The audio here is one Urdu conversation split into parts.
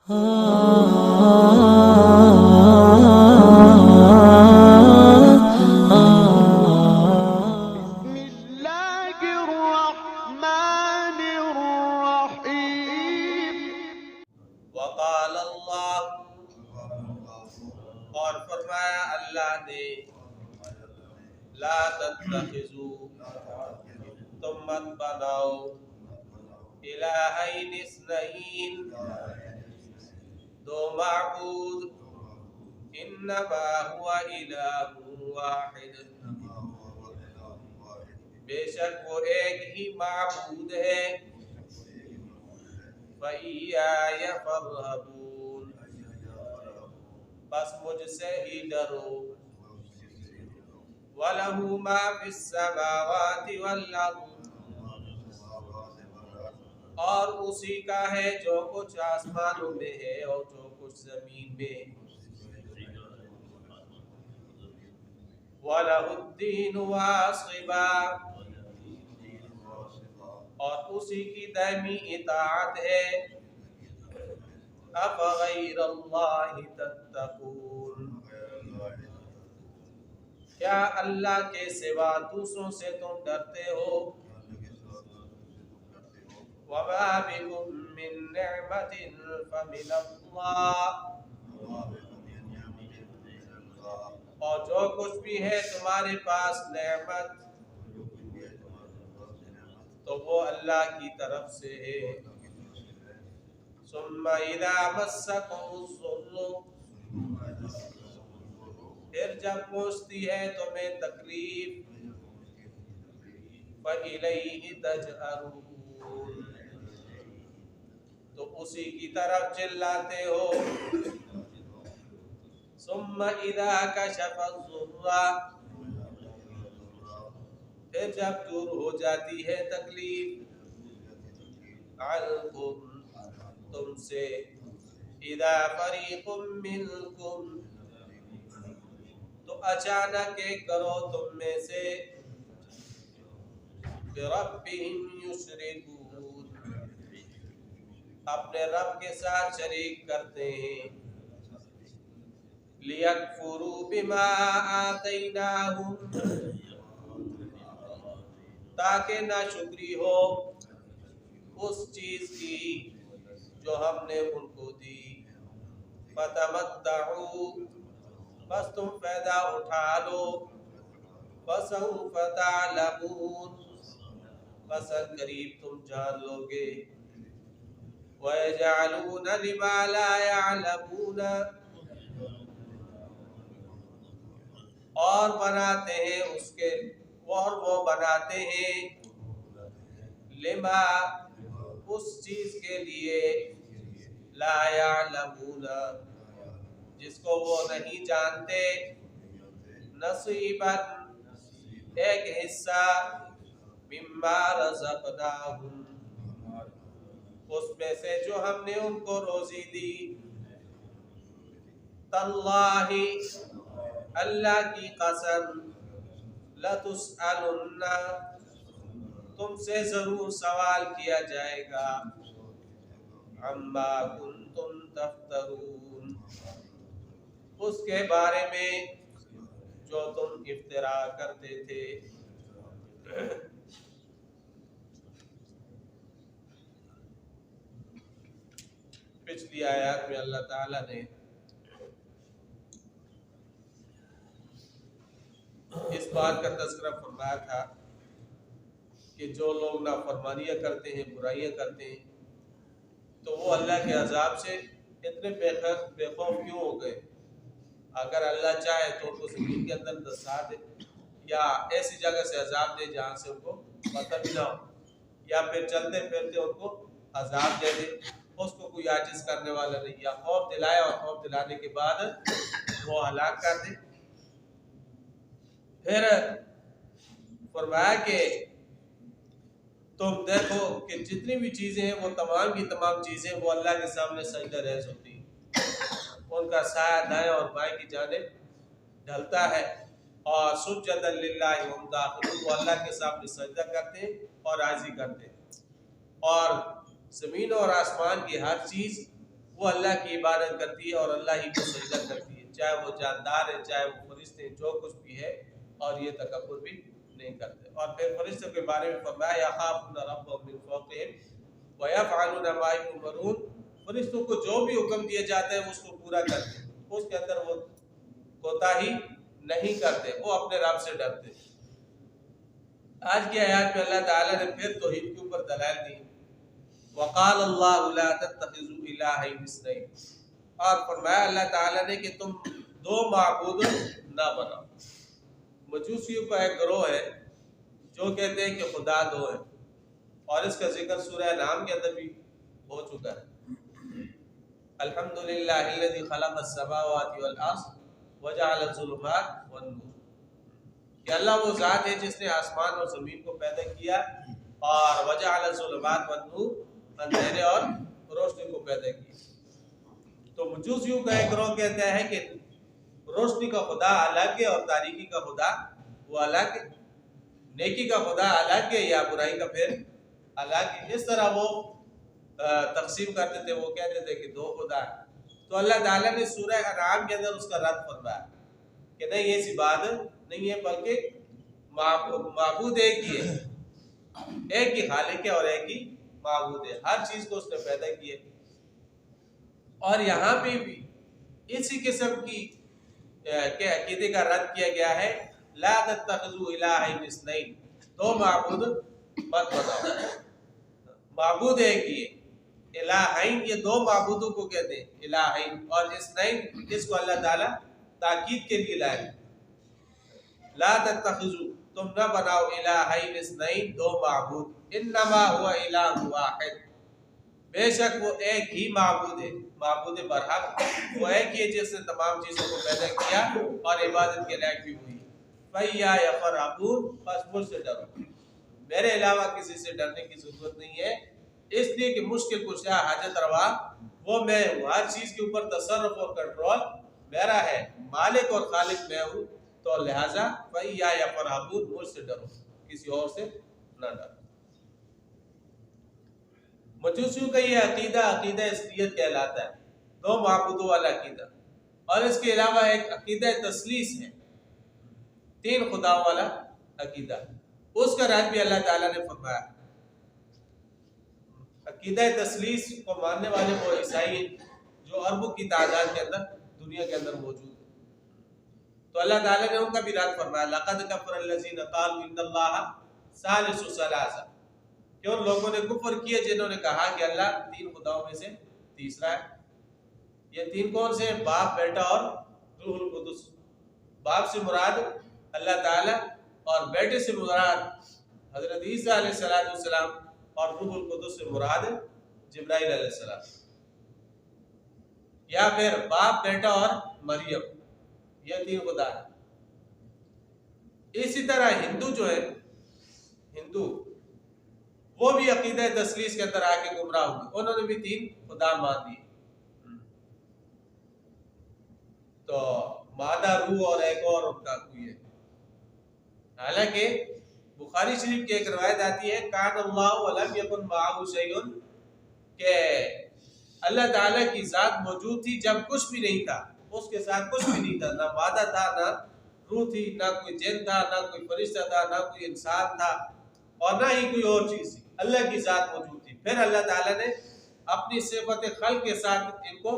وقال اللہ، اور فرمایا اللہ نے، لا تتخذوا، تم مت بناؤ، الہین اثنین، دو معبود، انما هو الہ واحد، بے شک وہ ایک ہی معبود ہے، فَإِيَّايَ فَارْهَبُونِ، بس مجھ سے ہی ڈرو، وَلَهُ مَا فِي السَّمَاوَاتِ وَالْأَرْضِ، اور اسی کا ہے جو کچھ آسمانوں میں ہے اور جو کچھ زمین میں، وَلَهُ الدِّينُ وَاصِبًا، اور اسی کی دائمی اطاعت ہے، أَفَغَيْرَ اللَّهِ تَتَّقُونَ، کیا اللہ کے سوا دوسروں سے تم ڈرتے ہو، وَمَا بِكُم مِّن نِّعْمَةٍ فَمِنَ اللَّهِ، اور جو کچھ بھی ہے تمہارے پاس نعمت تو وہ اللہ کی طرف سے ہے، ثُمَّ إِذَا مَسَّكُمُ الضُّرُّ، پھر جب پہنچتی ہے تمہیں تکلیف، فَإِلَيْهِ تَجْأَرُونَ، تو اسی کی طرف چلاتے ہو، ثُمَّ إِذَا كَشَفَ الضُّرَّ، پھر جب دور ہو جاتی ہے تکلیف، عَنْكُمْ، تم سے، اِذَا فَرِيقٌ مِّنْكُمْ، تو اچانک ایک کرو تم میں سے، بِرَبِّهِمْ يُشْرِكُونَ، اپنے رب کے ساتھ شریک کرتے ہیں، لِيَكْفُرُوا بِمَا آتَيْنَاهُمْ، تاکہ ناشکری ہو اس چیز کی جو ہم نے ان کو دی، فَتَمَتَّعُوا، بس تم فائدہ اٹھا لو، فَسَوْفَ تَعْلَمُونَ، بس قریب تم جان لو گے، وَيَجْعَلُونَ لِمَا لَا يَعْلَمُونَ، اور بناتے ہیں اس کے، اور وہ بناتے ہیں، لما، اس چیز کے لیے، لا يعلمون، جس کو وہ نہیں جانتے، نصیبا، ایک حصہ، مما رزقناہم، اس میں سے جو ہم نے ان کو روزی دی، تاللہ، اللہ کی قسم، لتسألن، تم سے ضرور سوال کیا جائے گا، عما کنتم تفترون، اس کے بارے میں جو تم افتراء کرتے تھے۔ پچھلی آیات میں اللہ تعالیٰ نے اس بات کا تذکرہ فرمایا تھا کہ جو لوگ نافرمانیاں کرتے ہیں، برائیاں کرتے ہیں، تو وہ اللہ کے عذاب سے اتنے بے خوف کیوں ہو گئے؟ اگر اللہ چاہے تو ان کو زمین کے اندر دسا دے، یا ایسی جگہ سے عذاب دے جہاں سے ان کو پتہ بھی نہ ہو، یا پھر چلتے پھرتے ان کو عذاب دے دے، اس کو کوئی عاجز کرنے والا نہیں، یا خوف دلائے اور خوف دلانے کے بعد وہ ہلاک کر دے۔ پھر فرمایا کہ تم دیکھو کہ جتنی بھی چیزیں ہیں وہ تمام کی تمام چیزیں وہ اللہ کے سامنے سجدہ ریز ہوتی ہیں، ان کا سایہ دائیں اور بائیں کی جانب ڈھلتا ہے، اور سجدا للہ ہم داخلون، وہ اللہ کے سامنے سجدہ کرتے ہیں اور عاجزی کرتے ہیں، اور زمین اور آسمان کی ہر چیز وہ اللہ کی عبادت کرتی ہے اور اللہ ہی کو سجدہ کرتی ہے، چاہے وہ جاندار ہے، چاہے وہ فرشتے ہیں، جو کچھ بھی ہے، اور یہ تکبر بھی نہیں کرتے۔ اور پھر فرشتوں کے بارے میں فرمایا یخافون ربهم من فوقهم ویفعلون ما یؤمرون، فرشتوں کو جو بھی حکم دیا جاتا ہے اس کو پورا کرتے ہیں، اس کے اندر وہ کوتاہی نہیں کرتے، وہ اپنے رب سے ڈرتے۔ آج کی آیات میں اللہ تعالیٰ نے پھر توحید کے اوپر دلائل دی، وقال اللہ لا تتخذوا الہین اثنین، اور فرمایا اللہ تعالیٰ نے کہ تم دو معبود نہ بناؤ۔ مجوسیوں کا ایک گروہ ہے جو کہتے ہیں کہ خدا دو ہے، اور اس کا ذکر سورہ انعام کے اندر بھی ہو چکا ہے۔ الحمدللہ الذی خلق السماوات والارض وجعل الظلمات والنور، کہ اللہ وہ ذات ہے جس نے آسمان اور زمین کو پیدا کیا، اور وجعل الظلمات والنور، اندھیرے اور روشنی کو پیدا کیا۔ تو مجوسیوں کا ایک گروہ کہتا ہے کہ روشنی کا خدا الگ ہے اور تاریکی کا خدا وہ الگ ہے، نیکی کا خدا الگ ہے یا برائی کا پھر الگ ہے۔ اس طرح وہ تقسیم کرتے تھے، وہ کہتے تھے کہ دو خدا ہے۔ تو اللہ تعالیٰ نے سورہ انعام کے اندر اس کا رد فرمایا کہ نہیں، ایسی بات نہیں ہے، بلکہ معبود ایک ہی ہے، ایک ہی خالق ہے اور ایک ہی معبود ہے، ہر چیز کو اس نے پیدا کیا۔ اور یہاں پہ بھی اسی قسم کی کے عقیدے کا رد کیا گیا ہے، لا تتخذوا الہین اثنین، دو معبود مت بناؤ، معبود ایک ہی ہے۔ الہین یہ دو معبودوں کو کہتے ہیں الہین، اور اثنین اس کو اللہ تعالیٰ تاکید کے لیے لائے، لا تتخذوا، تم نہ بناؤ الہین اثنین، دو معبود، انما هو الہ واحد، بے شک وہ ایک ہی معبود ہے، معبود برحق وہ ایک ہی ہے جس نے تمام چیزوں کو پیدا کیا اور عبادت کے لائق بھی ہوئی۔ فَإِيَّايَ فَارْهَبُونِ، بس مجھ سے ڈرو، میرے علاوہ کسی سے ڈرنے کی ضرورت نہیں ہے، اس لیے کہ مشکل کشا حاجت روا وہ میں ہوں، ہر چیز کے اوپر تصرف اور کنٹرول میرا ہے، مالک اور خالق میں ہوں، تو لہٰذا فَإِيَّايَ فَارْهَبُونِ، مجھ سے ڈرو، کسی اور سے نہ ڈرو۔ مجوسیوں کا یہ عقیدہ عقیدہ اصلیت کہلاتا ہے، دو معبودوں والا عقیدہ، اور اس کے علاوہ ایک عقیدہ تثلیث ہے، تین خدا والا عقیدہ، اس کا رد بھی اللہ تعالیٰ نے فرمایا۔ عقیدہ تثلیث کو ماننے والے وہ عیسائی ہیں جو اربوں کی تعداد کے اندر دنیا کے اندر موجود ہیں، تو اللہ تعالیٰ نے ان کا بھی رد فرمایا، لَقَدْ كَفَرَ الَّذِينَ قَالُوا إِنَّ اللَّهَ ثَالِثُ ثَلَاثَةٍ، کہ ان لوگوں نے کفر کیا جنہوں نے کہا کہ اللہ تین خداؤں میں سے تیسرا ہے۔ یہ تین کون سے ہیں؟ باپ، بیٹا اور روح القدس۔ باپ سے مراد اللہ تعالیٰ، اور بیٹے سے مراد حضرت عیسیٰ علیہ السلام، اور روح القدس سے مراد جبرائیل علیہ السلام، یا پھر باپ، بیٹا اور مریم، یہ تین خدا ہیں۔ اسی طرح ہندو جو ہے، ہندو وہ بھی عقیدہ تثلیث کے اندر آ کے گمراہ ہوئے، انہوں نے بھی تین خدا مان دیے، تو مادہ، روح اور ایک اور ان کا کوئی ہے۔ حالانکہ بخاری شریف کی ایک روایت آتی ہے کان اللہ ولم یکن معہ شیء، کہ اللہ تعالیٰ کی ذات موجود تھی جب کچھ بھی نہیں تھا، اس کے ساتھ کچھ بھی نہیں تھا، نہ مادہ تھا، نہ روح تھی، نہ کوئی جن تھا، نہ کوئی فرشتہ تھا، نہ کوئی انسان تھا، اور نہ ہی کوئی اور چیز تھی، اللہ کی ذات موجود تھی۔ پھر اللہ تعالیٰ نے اپنی صفت خلق کے ساتھ ان کو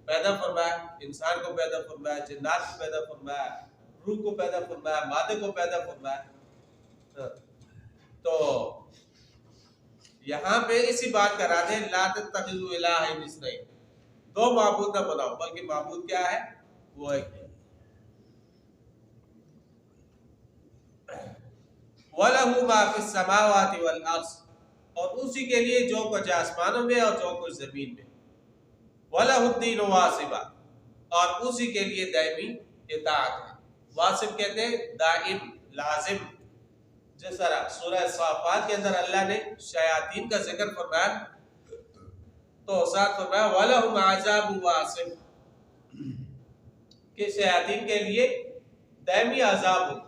پیدا فرمایا، انسان کو پیدا فرمایا، جنات کو پیدا فرمایا، روح کو پیدا فرمایا، مادے کو پیدا فرمایا۔ تو یہاں پہ اسی بات کا رد ہے، لا تتخذوا الہین اثنین، دو معبود نہ بناؤ، بلکہ معبود کیا ہے؟ وہ ایک ہے۔ وَلَهُ مَا فِي السَّمَاوَاتِ وَالْأَرْضِ، اور اسی کے لیے جو کچھ آسمانوں میں اور جو کچھ زمین میں، وَلَهُ الدِّينُ وَاصِبًا، اور اسی کے لیے دائمی اطاعت ہے۔ واصب کہتے ہیں دائم، لازم، جس طرح سورہ صافات کے اندر اللہ نے شیاطین کا ذکر فرمایا تو ساتھ فرمایا وَلَهُمْ عَذَابٌ وَاصِبٌ، کہ شیاطین کے لیے دائمی عذاب ہو۔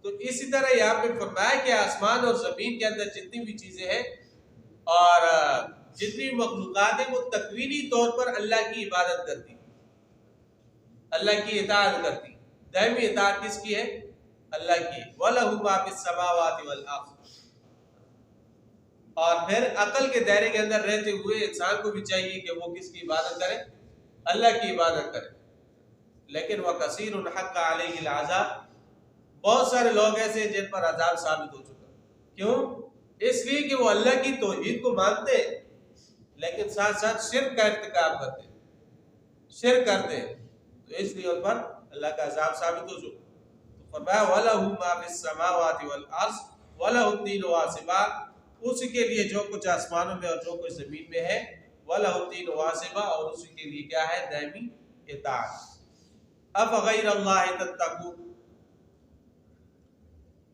تو اسی طرح یہاں پہ فرمایا کہ آسمان اور زمین کے اندر جتنی بھی چیزیں ہیں اور جتنی مخلوقات ہیں وہ تکوینی طور پر اللہ کی عبادت کرتی، اللہ کی اطاعت کرتی. دائمی اطاعت کس کی ہے؟ اللہ کی. وَلَهُ مَا فِي السَّمَاوَاتِ وَالْأَرْضِ. اور پھر عقل کے دائرے کے اندر رہتے ہوئے انسان کو بھی چاہیے کہ وہ کس کی عبادت کرے؟ اللہ کی عبادت کرے. لیکن وَكَثِيرٌ حَقَّ عَلَيْهِ الْعَذَابُ. بہت سارے لوگ ایسے ہیں جن پر عذاب ثابت ہو چکا. کیوں؟ اس لیے کہ وہ اللہ کی توحید کو مانتے ہیں لیکن ساتھ ساتھ شرک کا ارتکاب کرتے ہیں، شرک کرتے ہیں، تو اس لیے ان پر اللہ کا عذاب ثابت ہو چکا. تو فرمایا وَلَهُ مَا فِي السَّمَاوَاتِ وَالْأَرْضِ وَلَهُ الدِّينُ وَاسِبًا. اسی کے لیے جو کچھ آسمانوں میں اور جو کچھ زمین میں ہے، وَلَهُ الدِّينُ وَاسِبًا، اور اسی کے لیے کیا ہے؟ دائمی اطاعت. أَفَغَيْرَ اللَّهِ تَتَّقُونَ.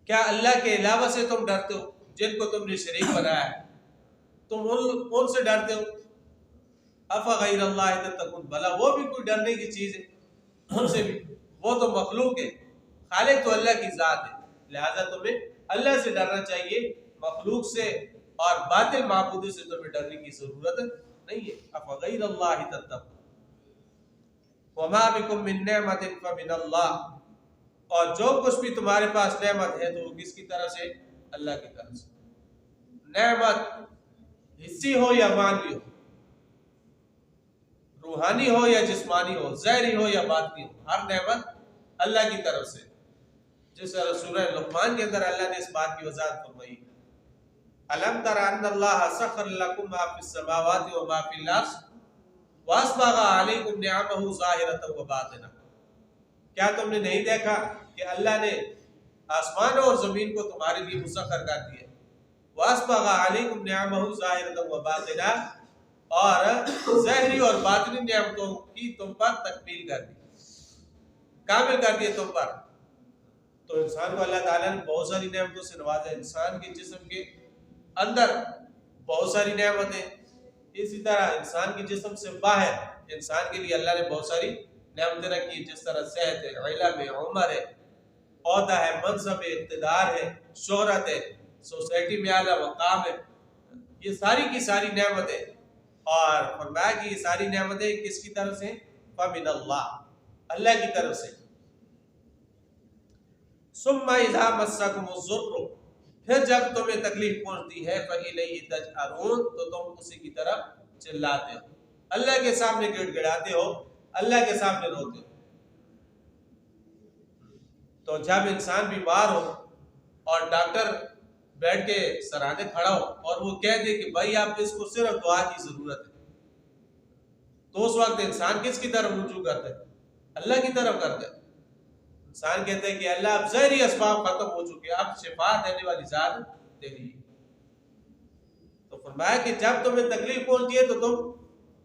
کیا اللہ کے علاوہ سے تم ڈرتے ہو جن کو تم نے شریک بنایا ہے؟ تم ان سے ڈرتے ہو؟ افغیر اللہ تتقون. بھلا وہ بھی کوئی ڈرنے کی چیز ہے؟ ان سے بھی. وہ تو مخلوق ہے، خالق تو اللہ کی ذات ہے، لہذا تمہیں اللہ سے ڈرنا چاہیے، مخلوق سے اور باطل معبودوں سے تمہیں ڈرنے کی ضرورت نہیں ہے. افغیر اللہ تتقون. وما بکم من نعمت فمن اللہ. اور جو کچھ بھی تمہارے پاس نعمت ہے تو وہ کس کی طرف سے؟ اللہ کی طرف سے. نعمت حسی ہو یا معنوی ہو، روحانی ہو یا جسمانی ہو، ظاہری ہو یا باطنی ہو، ہر نعمت اللہ کی طرف سے. جس طرح سورہ لقمان کے اندر اللہ نے اس بات کی وضاحت فرمائی. الم تر ان اللہ سخر لکم ما فی السماوات و ما فی الارض واسبغ علیکم نعمہ ظاہرۃ و باطنہ. کیا تم نے نہیں دیکھا کہ اللہ نے آسمان اور زمین کو تمہارے لیے مسخر کر دیا؟ واسبغ علیکم نعمہ ظاہرۃ و باطنہ، اور ظاہری اور باطنی نعمتوں کی تم پر تکمیل کر دی، کامل کر دی تم پر. تو انسان کو اللہ تعالیٰ نے بہت ساری نعمتوں سے نوازا. انسان کے جسم کے اندر بہت ساری نعمتیں، اسی طرح انسان کے جسم سے باہر انسان کے لیے اللہ نے بہت ساری نعمتیں رکھی، جس طرح صحت ہے، علم ہے، عمر ہے، عہدہ ہے، منصب ہے، اقتدار ہے، شہرت ہے، سوسائٹی میں اعلیٰ مقام ہے. یہ ساری کی ساری نعمتیں. اور فرمایا کہ یہ ساری نعمتیں کس کی طرف سے؟ فمن اللہ، اللہ کی طرف سے. ثم اذا مسکم الضر. پھر جب تمہیں تکلیف پہنچتی ہے فإلیہ تجأرون، تو تم اسی کی طرف چلاتے ہو، اللہ کے سامنے گڑ گڑاتے ہو، اللہ کے سامنے روتے ہو. تو جب انسان بیمار ہو اور ڈاکٹر بیٹھ کے سرانے کھڑا ہو اور وہ کہہ دے کہ بھائی آپ اس کو صرف دعا کی ضرورت ہے، تو اس وقت انسان کس کی طرف رجوع کرتا ہے؟ اللہ کی طرف کرتا ہے. انسان کہتا ہے کہ اللہ اب ظاہری اسباب ختم ہو چکے، اب شفا دینے والی ذات تیری. تو فرمایا کہ جب تمہیں تکلیف پہنچتی ہے تو تم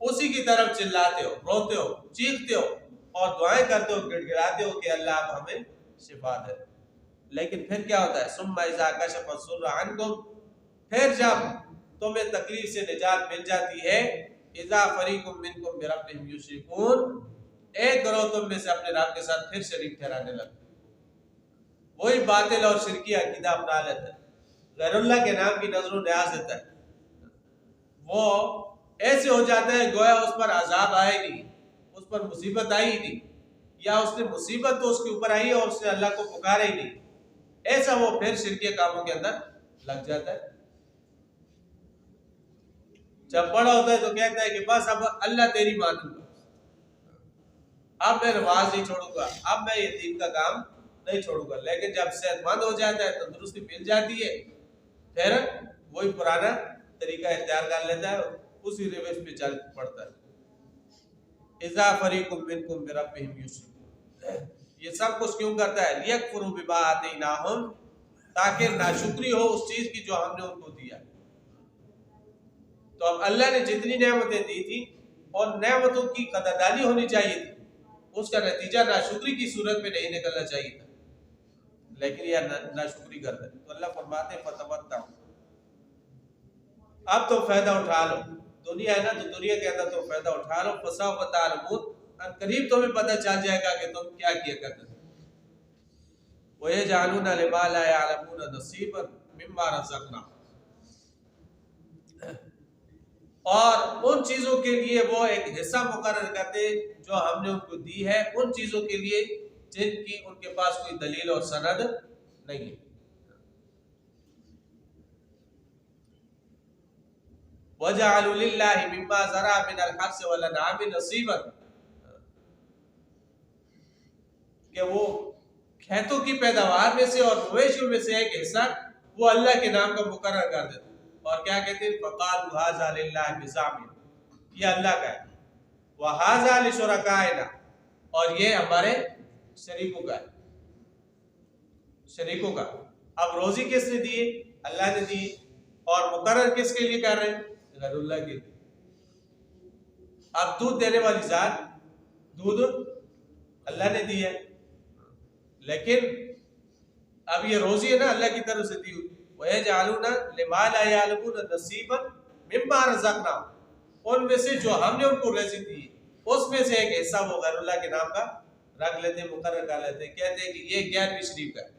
اسی کی طرف چلاتے ہو، روتے ہو، چیختے ہو اور دعائیں کرتے ہو، گڑ گڑاتے ہو کہ اللہ اب ہمیں شفا دے. لیکن پھر کیا ہوتا ہے؟ ثم اذا کشف الضر عنکم. پھر جب تمہیں تکلیف سے نجات مل جاتی ہے، اذا فریق منکم بربہم یشرکون. ایک گروہ تم میں سے اپنے رب کے ساتھ پھر شریک ٹھہرانے لگے، وہی باطل اور شرکی عقیدہ اپنا لیتا ہے، غیر اللہ کے نام کی نظر و نیاز دیتا ہے. وہ ایسے ہو جاتا ہے گویا اس پر عذاب آئے نہیں، اس پر مصیبت آئی نہیں، یا اس نے مصیبت تو اس کے اوپر آئی اور اس نے اللہ کو پکارا ہی نہیں. ایسا وہ پھر شرکی کاموں کے اندر لگ جاتا ہے. جب بڑا ہوتا ہے تو کہتا ہے کہ بس اب اللہ تیری مانوں گا، اب میں نماز نہیں چھوڑوں گا، اب میں یتیم کا کام نہیں چھوڑوں گا. لیکن جب صحت مند ہو جاتا ہے، تندرستی مل جاتی ہے، پھر وہی پرانا طریقہ اختیار کر لیتا ہے، اسی روش پہ چل پڑتا ہے. اذا فریق منکم بربہم یشرکون. یہ سب کچھ کیوں کرتا ہے؟ لیکفروا بما آتیناہم، تاکہ ناشکری ہو اس چیز کی جو ہم نے ان کو دیا. تو اب اللہ نے جتنی نعمتیں دی تھی اور نعمتوں کی قدردانی ہونی چاہیے تھی، اس کا نتیجہ ناشکری کی صورت میں نہیں نکلنا چاہیے تھا، لیکن یہ ناشکری کرتا ہے. تو اللہ فرماتے ہیں فتمتعوا، اب تو فائدہ اٹھا لو. دنیا ہے نا، تو دنیا کے اندر تو فائدہ اٹھا لو. فسوف تعلمون، قریب تمہیں پتہ چل جائے گا کہ تم کیا کیا کرتے تھے. وَيَجْعَلُونَ لِمَا لَا يَعْلَمُونَ نَصِيبًا مِمَّا رَزَقْنَاهُمْ. اور ان چیزوں کے لیے وہ ایک حصہ مقرر کرتے جو ہم نے ان کو دی ہے، ان چیزوں کے لیے جن کی ان کے پاس کوئی دلیل اور سند نہیں ہے۔ وَجَعَلُوا لِلَّهِ مِمَّا زَرَعَ مِنَ الْحَرْثِ وَالْأَنْعَامِ نَصِيبًا، کہ وہ کھیتوں کی پیداوار میں سے اور مویشیوں میں سے ایک حصہ وہ اللہ کے نام کا مقرر کر دیتے، اور کیا کہتے ہیں فَقَالُوا هَذَا لِلَّهِ بِزَعْمِهِمْ، یہ اللہ کا ہے، وَهَذَا لِشُرَكَائِنَا، اور یہ ہمارے شریکوں کا ہے، شریکوں کا۔ اب روزی کس نے دی؟ اللہ نے دی، اور مقرر کس کے لیے کر رہے ہیں؟ غیر اللہ کے لیے۔ اب دودھ دینے والی ذات دودھ اللہ نے دی ہے، لیکن اب یہ روزی ہے نا اللہ کی طرف سے دی ہوئی۔ وَيَجْعَلُونَ لِمَا لَا يَعْلَمُونَ نَصِيبًا مِمَّا رَزَقْنَاهُمْ، ان میں سے جو ہم نے ان کو رزق دی اس میں سے ایک حصہ وہ غیر اللہ کے نام کا رکھ لیتے ہیں، مقرر کر لیتے ہیں، کہتے ہیں کہ یہ 11ویں شریف کا ہے،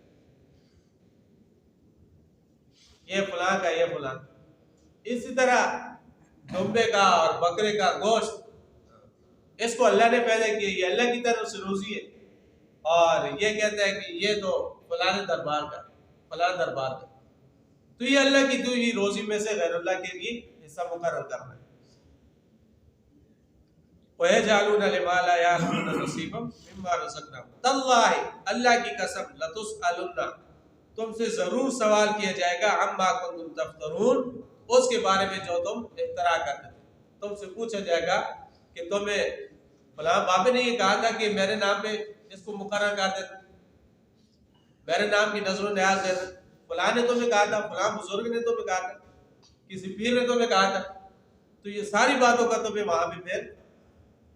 یہ فلاں کا، یہ فلاں۔ اسی طرح دمبے کا اور بکرے کا گوشت، اس کو اللہ نے پیدا کیا، یہ اللہ کی طرف سے روزی ہے، اور یہ کہتا ہے کہ یہ تو فلاں دربار کا، فلاں دربار کا، تو یہ اللہ کی دی ہوئی روزی میں سے غیر اللہ کے لیے حصہ مقرر کرنا ہے۔ وَيَجْعَلُونَ لِمَا لَا يَعْلَمُونَ نَصِيبًا مِمَّا رَزَقْنَاهُمْ، تَاللَّهِ، اللہ کی قسم، لَتُسْأَلُنَّ، تم سے ضرور سوال کیا جائے گا، عَمَّا كُنتُمْ تَفْتَرُونَ، اس کے بارے میں جو تم افترا کرتے تھے، تم سے پوچھا جائے گا کہ تمہیں فلاں بابے نے یہ کہا تھا کہ میرے نام پہ اس کو مقرر کر دیتے، میرے نام کی نظر و نیاز دیتے، فلاں نے تمہیں کہا تھا، فلاں بزرگ نے تمہیں کہا تھا، کسی پیر نے تمہیں کہا تھا، تو یہ ساری باتوں کا تمہیں وہاں بھی پھر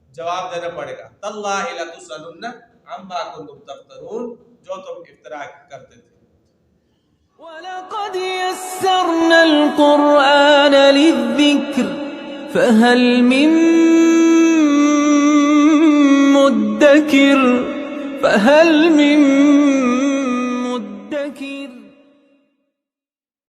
جواب دینا پڑے گا۔ تاللہ لتسألن عما کنتم تفترون، جو تم افترا کرتے تھے۔ وَلَقَدْ يَسَّرْنَا الْقُرْآنَ لِلذِّكْرِ فَهَلْ مِن مُّدَّكِرٍ